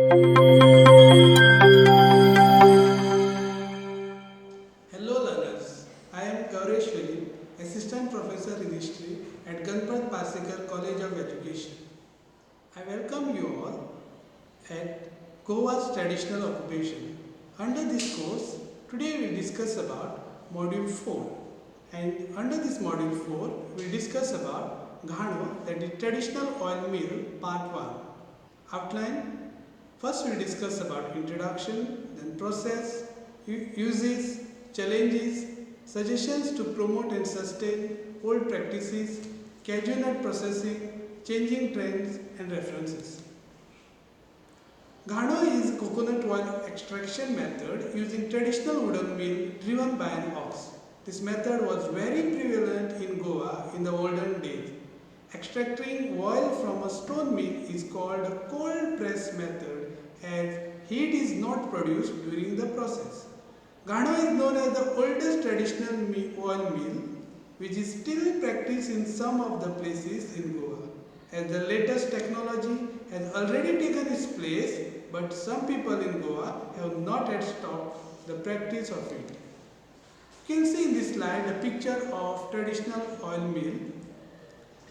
Hello learners, I am Gauresh Philip, Assistant Professor in History at Ganpat Parsekar College of Education. I welcome you all at Goa's traditional occupation. Under this course, today we will discuss about Module 4, and under this Module 4, we will discuss about Ghano, that is Traditional Oil Mill Part 1. Outline: first we will discuss about introduction, then process, uses, challenges, suggestions to promote and sustain old practices, cashew processing, changing trends and references. Ghano is coconut oil extraction method using traditional wooden mill driven by an ox. This method was very prevalent in Goa in the olden days. Extracting oil from a stone mill is called a cold press method as heat is not produced during the process. Ghano is known as the oldest traditional oil mill which is still practiced in some of the places in Goa, as the latest technology has already taken its place, but some people in Goa have not yet stopped the practice of it. You can see in this slide a picture of traditional oil mill,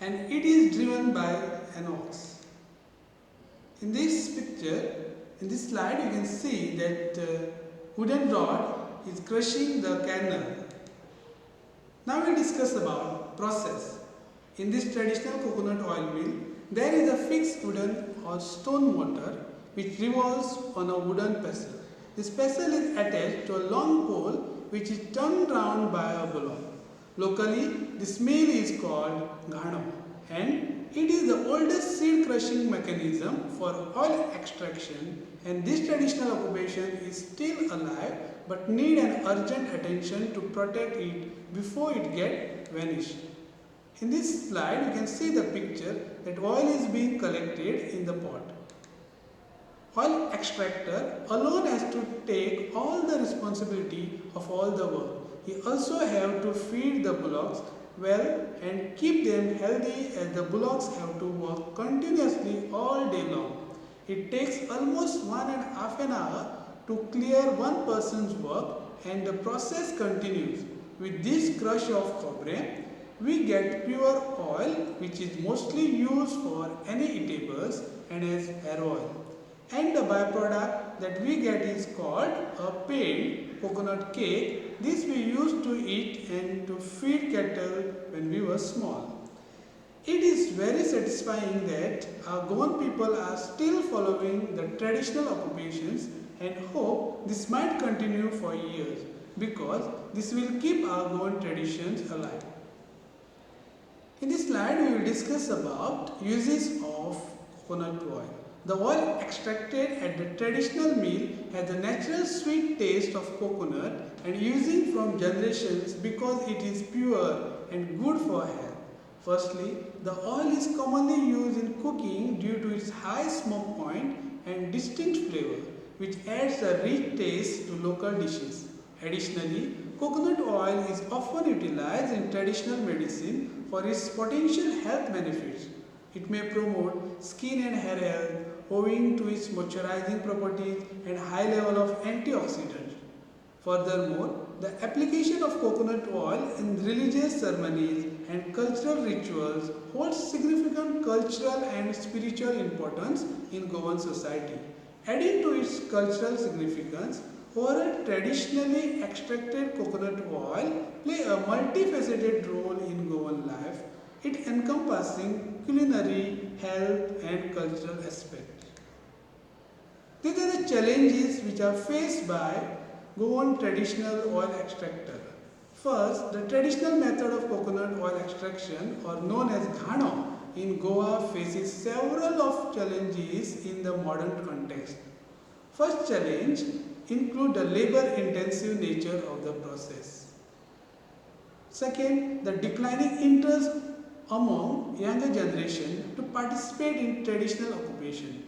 and it is driven by an ox. In this picture, in this slide, you can see that wooden rod is crushing the kernel. Now we discuss about process. In this traditional coconut oil mill, there is a fixed wooden or stone motor which revolves on a wooden pestle. This pestle is attached to a long pole which is turned round by a block. Locally, this mill is called Ghano, and it is the oldest seed crushing mechanism for oil extraction, and this traditional occupation is still alive but need an urgent attention to protect it before it gets vanished. In this slide, you can see the picture that oil is being collected in the pot. Oil extractor alone has to take all the responsibility of all the work. He also have to feed the bullocks well and keep them healthy, as the bullocks have to work continuously all day long. It takes almost 1.5 an hour to clear one person's work, and the process continues. With this crush of cobre, we get pure oil which is mostly used for any eatables and as hair oil. And the byproduct that we get is called a paid coconut cake. This we used to eat and to feed cattle when we were small. It is very satisfying that our Goan people are still following the traditional occupations, and hope this might continue for years, because this will keep our Goan traditions alive. In this slide, we will discuss about uses of coconut oil. The oil extracted at the traditional mill has a natural sweet taste of coconut and using from generations because it is pure and good for health. Firstly, the oil is commonly used in cooking due to its high smoke point and distinct flavor, which adds a rich taste to local dishes. Additionally, coconut oil is often utilized in traditional medicine for its potential health benefits. It may promote skin and hair health owing to its moisturizing properties and high level of antioxidants. Furthermore, the application of coconut oil in religious ceremonies and cultural rituals holds significant cultural and spiritual importance in Goan society. Adding to its cultural significance, oral traditionally extracted coconut oil play a multifaceted role in Goan life, it encompassing culinary, health and cultural aspects. These are the challenges which are faced by Goan traditional oil extractor. First, the traditional method of coconut oil extraction, or known as Ghano, in Goa faces several of challenges in the modern context. First challenge include the labor-intensive nature of the process. Second, the declining interest among younger generation to participate in traditional occupation.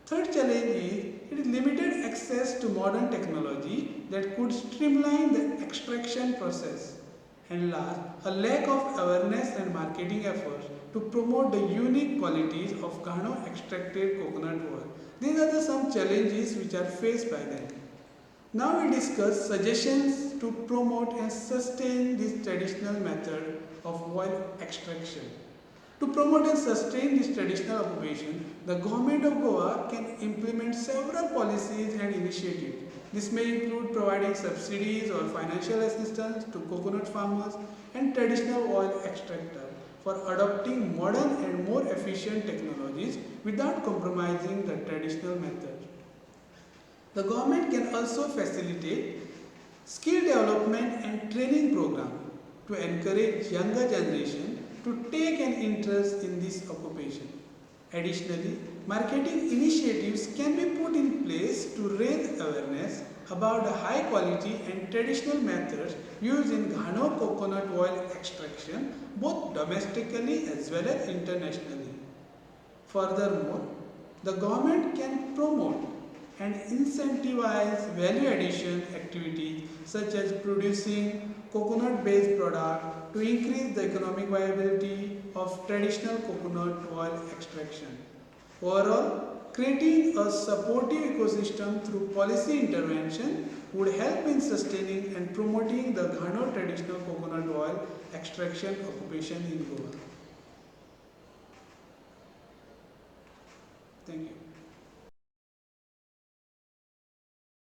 Third challenge is it is limited access to modern technology that could streamline the extraction process. And last, a lack of awareness and marketing efforts to promote the unique qualities of Ghano extracted coconut oil. These are some challenges which are faced by them. Now we discuss suggestions to promote and sustain this traditional method of oil extraction. To promote and sustain this traditional occupation, the government of Goa can implement several policies and initiatives. This may include providing subsidies or financial assistance to coconut farmers and traditional oil extractors for adopting modern and more efficient technologies without compromising the traditional method. The government can also facilitate skill development and training program to encourage younger generation to take an interest in this occupation. Additionally, marketing initiatives can be put in place to raise awareness about the high quality and traditional methods used in Ghano coconut oil extraction both domestically as well as internationally. Furthermore, the government can promote and incentivize value addition activities such as producing coconut based product to increase the economic viability of traditional coconut oil extraction. Overall, creating a supportive ecosystem through policy intervention would help in sustaining and promoting the Ghano traditional coconut oil extraction occupation in Goa. Thank you.